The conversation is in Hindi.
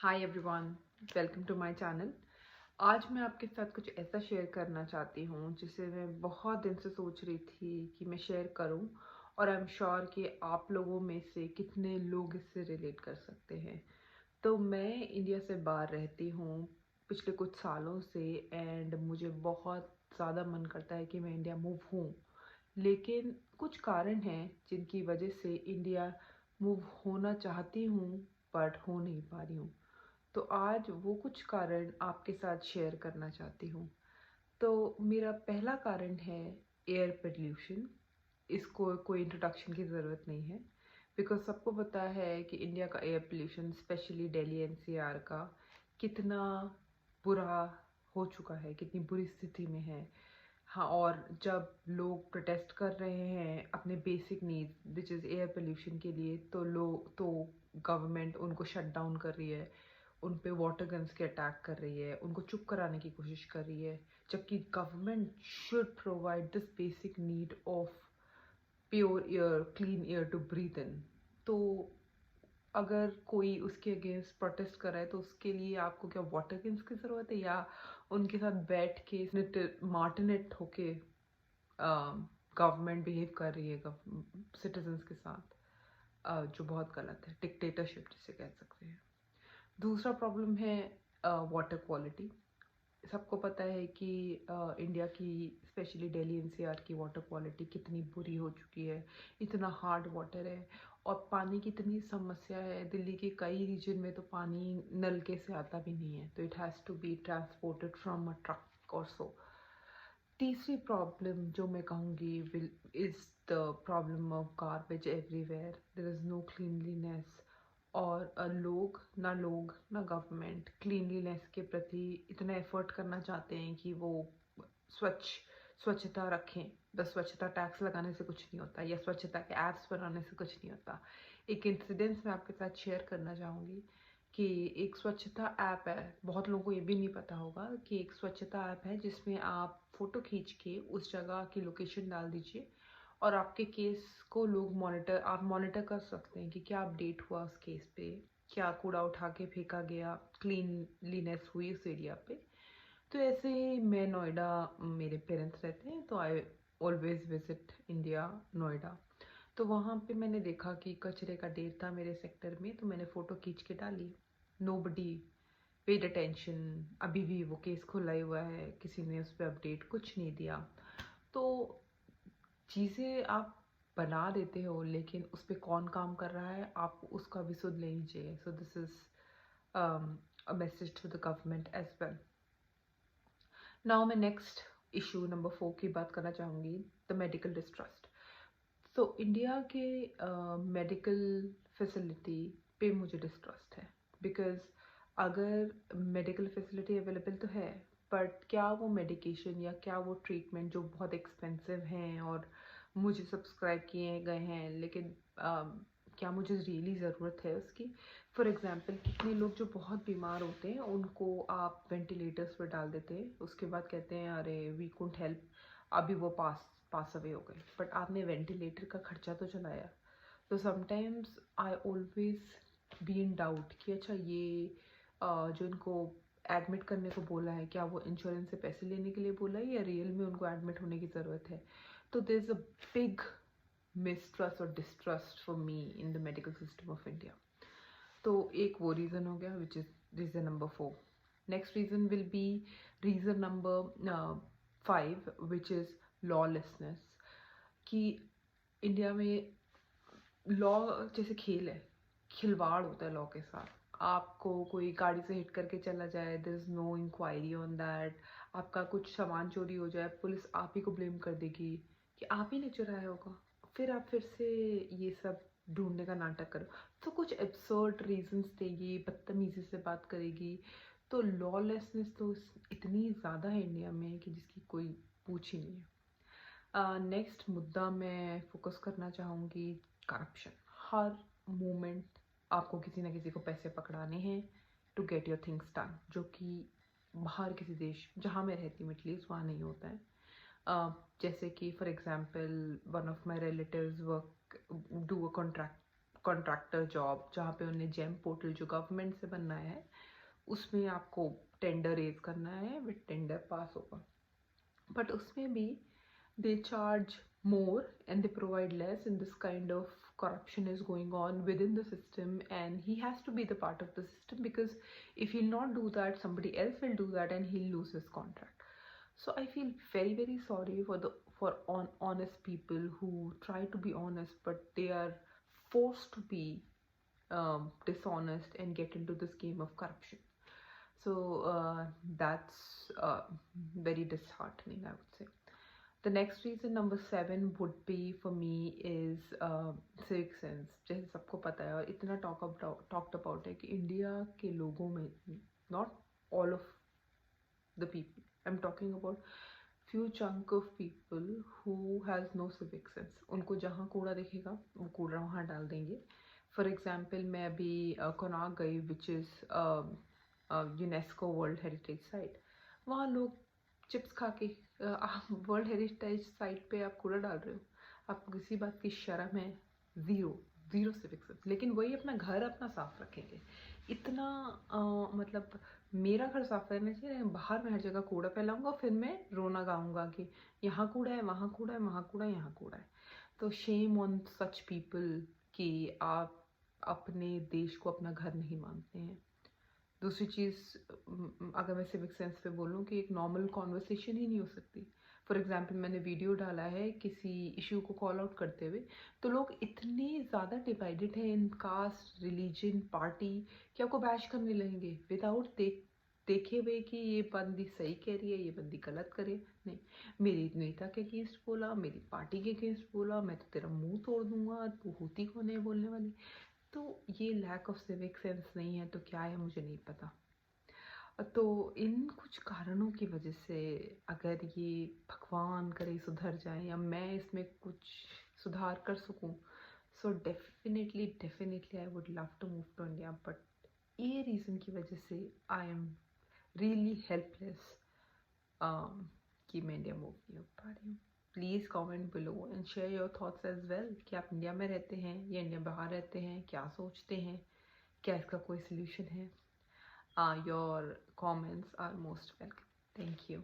Hi everyone, welcome to my channel. आज मैं आपके साथ कुछ ऐसा शेयर करना चाहती हूँ जिसे मैं बहुत दिन से सोच रही थी कि मैं शेयर करूँ और आई एम श्योर कि आप लोगों में से कितने लोग इससे रिलेट कर सकते हैं। तो मैं इंडिया से बाहर रहती हूँ पिछले कुछ सालों से एंड मुझे बहुत ज़्यादा मन करता है कि मैं इंडिया मूव हूँ, लेकिन कुछ कारण हैं जिनकी वजह से इंडिया मूव होना चाहती हूँ बट हो नहीं पा रही हूँ। तो आज वो कुछ कारण आपके साथ शेयर करना चाहती हूँ। तो मेरा पहला कारण है एयर पोल्यूशन। इसको कोई इंट्रोडक्शन की ज़रूरत नहीं है, बिकॉज सबको पता है कि इंडिया का air pollution specially Delhi NCR का कितना बुरा हो चुका है, कितनी बुरी स्थिति में है। हाँ, और जब लोग प्रोटेस्ट कर रहे हैं अपने basic needs which is air pollution के लिए, तो गवर्नमेंट उनको शट डाउन कर रही है, उन पे वाटर गन्स के अटैक कर रही है, उनको चुप कराने की कोशिश कर रही है, जबकि government should provide this basic need of pure air, clean air to breathe in. तो अगर कोई उसके अगेंस्ट प्रोटेस्ट कर रहा है तो उसके लिए आपको क्या वाटर गन्स की ज़रूरत है, या उनके साथ बैठ के मार्टिनेट होके गवर्नमेंट बिहेव कर रही है सिटीजन्स के साथ, जो बहुत गलत है, डिक्टेटरशिप जिसे कह सकते हैं। दूसरा प्रॉब्लम है वाटर क्वालिटी। सबको पता है कि इंडिया की स्पेशली दिल्ली एनसीआर की वाटर क्वालिटी कितनी बुरी हो चुकी है, इतना हार्ड वाटर है और पानी की इतनी समस्या है। दिल्ली के कई रीजन में तो पानी नलके से आता भी नहीं है, तो it has to be transported from a truck और सो। तीसरी प्रॉब्लम जो मैं कहूँगी will is the problem of garbage everywhere. There is no cleanliness, और लोग ना गवर्नमेंट क्लीनलीनेस के प्रति इतना एफर्ट करना चाहते हैं कि वो स्वच्छ स्वच्छता रखें। बस स्वच्छता टैक्स लगाने से कुछ नहीं होता, या स्वच्छता के ऐप्स बनाने से कुछ नहीं होता। एक इंसिडेंस मैं आपके साथ शेयर करना चाहूँगी कि एक स्वच्छता ऐप है, बहुत लोगों को ये भी नहीं पता होगा कि एक स्वच्छता ऐप है जिसमें आप फ़ोटो खींच के उस जगह की लोकेशन डाल दीजिए और आपके केस को लोग मॉनिटर कर सकते हैं कि क्या अपडेट हुआ उस केस पे, क्या कूड़ा उठा के फेंका गया, क्लीनलीनेस हुई उस एरिया पे। तो ऐसे ही मैं नोएडा, मेरे पेरेंट्स रहते हैं तो I always visit India Noida. तो वहाँ पे मैंने देखा कि कचरे का ढेर था मेरे सेक्टर में, तो मैंने फ़ोटो खींच के डाली। Nobody paid attention. अभी भी वो केस खुला ही हुआ है, किसी ने उस पर अपडेट कुछ नहीं दिया। तो चीज़ें आप बना देते हो, लेकिन उस पर कौन काम कर रहा है आप उसका भी सुध लेनी चाहिए। So this is a message to the government as well. Now मैं नेक्स्ट इशू नंबर 4 की बात करना चाहूँगी, द मेडिकल डिस्ट्रस्ट। तो इंडिया के मेडिकल फैसिलिटी पे मुझे डिस्ट्रस्ट है, बिकॉज अगर मेडिकल फैसिलिटी अवेलेबल तो है, बट क्या वो मेडिकेशन या क्या वो ट्रीटमेंट जो बहुत एक्सपेंसिव हैं और मुझे सब्सक्राइब किए गए हैं, लेकिन क्या मुझे रियली ज़रूरत है उसकी। फॉर एग्ज़ाम्पल, कितने लोग जो बहुत बीमार होते हैं उनको आप वेंटिलेटर्स पर डाल देते हैं, उसके बाद कहते हैं अरे वी कुडंट हेल्प, अभी वो पास अवे हो गए, बट आपने वेंटिलेटर का खर्चा तो चलाया। तो sometimes I always be in doubt कि अच्छा ये जो इनको एडमिट करने को बोला है, क्या वो इंश्योरेंस से पैसे लेने के लिए बोला है या रियल में उनको एडमिट होने की ज़रूरत है। तो there is a big mistrust और distrust for me in the medical system of India. तो एक वो रीज़न हो गया, which is reason number 4। Next reason will be reason number 5, which is lawlessness. कि इंडिया में लॉ जैसे खेल है, खिलवाड़ होता है लॉ के साथ। आपको कोई गाड़ी से हिट करके चला जाए, there is no inquiry on that. आपका कुछ सामान चोरी हो जाए, पुलिस आप ही को ब्लेम कर देगी कि आप ही ने चुराया होगा, फिर आप फिर से ये सब ढूंढने का नाटक करो। तो कुछ एब्सर्ड रीजंस देगी, बदतमीजी से बात करेगी। तो लॉलेसनेस तो इतनी ज़्यादा है इंडिया में कि जिसकी कोई पूछ ही नहीं है। नेक्स्ट मुद्दा मैं फोकस करना चाहूँगी, करप्शन। हर मोमेंट आपको किसी ना किसी को पैसे पकड़ाने हैं to get your things done, जो कि बाहर किसी देश, जहाँ मैं रहती हूँ एटलीस्ट, वहाँ नहीं होता है। जैसे कि for example one of my relatives work do a contractor job जहाँ पे उन्हें जेम पोर्टल जो गवर्नमेंट से बनना है उसमें आपको टेंडर रेज करना है, विद टेंडर पास होगा, बट उसमें भी they charge more and they provide less, and this kind of corruption is going on within the system, and he has to be the part of the system, because if he'll not do that, somebody else will do that and he'll lose his contract. So I feel very very sorry for the honest people who try to be honest but they are forced to be dishonest and get into this game of corruption. So that's very disheartening, I would say. The next reason, number 7, would be for me is civic sense. जैसे सबको पता है और इतना talked about है कि इंडिया के लोगों में, not all of the people, I'm talking about few chunk of people who has no civic sense. उनको जहाँ कूड़ा दिखेगा वो कूड़ा वहाँ डाल देंगे. For example, मैं अभी कोनार्क गई, which is UNESCO World Heritage Site. वहाँ लोग चिप्स खा के वर्ल्ड हेरिटेज साइट पे आप कूड़ा डाल रहे हो, आपको किसी बात की शर्म है? Zero civic sense. लेकिन वही अपना घर अपना साफ रखेंगे. इतना मतलब मेरा घर साफ रहना चाहिए, बाहर मैं हर जगह कूड़ा फैलाऊंगा, फिर मैं रोना गाऊंगा कि यहाँ कूड़ा है, वहाँ कूड़ा है, वहाँ कूड़ा है, यहाँ कूड़ा है. तो शेम ऑन सच पीपल कि आप अपने देश को अपना घर नहीं मानते हैं. दूसरी चीज़, अगर मैं सिविक सेंस पे बोलूँ कि एक नॉर्मल कॉन्वर्सेशन ही नहीं हो सकती. फॉर एग्जांपल मैंने वीडियो डाला है किसी इशू को कॉल आउट करते हुए, तो लोग इतने ज़्यादा डिवाइडेड हैं इन कास्ट, रिलीजन, पार्टी कि आपको बैश करने लगेंगे विदाउट देखे हुए कि ये बंदी सही कह रही है, ये बंदी गलत करे. नहीं, मेरे नेता के अगेंस्ट बोला, मेरी पार्टी के अगेंस्ट बोला, मैं तो तेरा मुंह तोड़ दूंगा, तू होती कौन है बोलने वाली. तो ये लैक ऑफ सिविक सेंस नहीं है तो क्या है मुझे नहीं पता. तो इन कुछ कारणों की वजह से अगर ये भगवान करे सुधर जाए या मैं इसमें कुछ सुधार कर सकूं, so definitely I would love to move to India. But ये रीज़न की वजह से आई एम रियली हेल्पलेस कि मैं इंडिया मूव नहीं हो पा रही हूँ. Please comment below and share your thoughts as well कि आप इंडिया में रहते हैं या इंडिया बाहर रहते हैं, क्या सोचते हैं, क्या इसका कोई सोल्यूशन है. Your comments are most welcome. Thank you.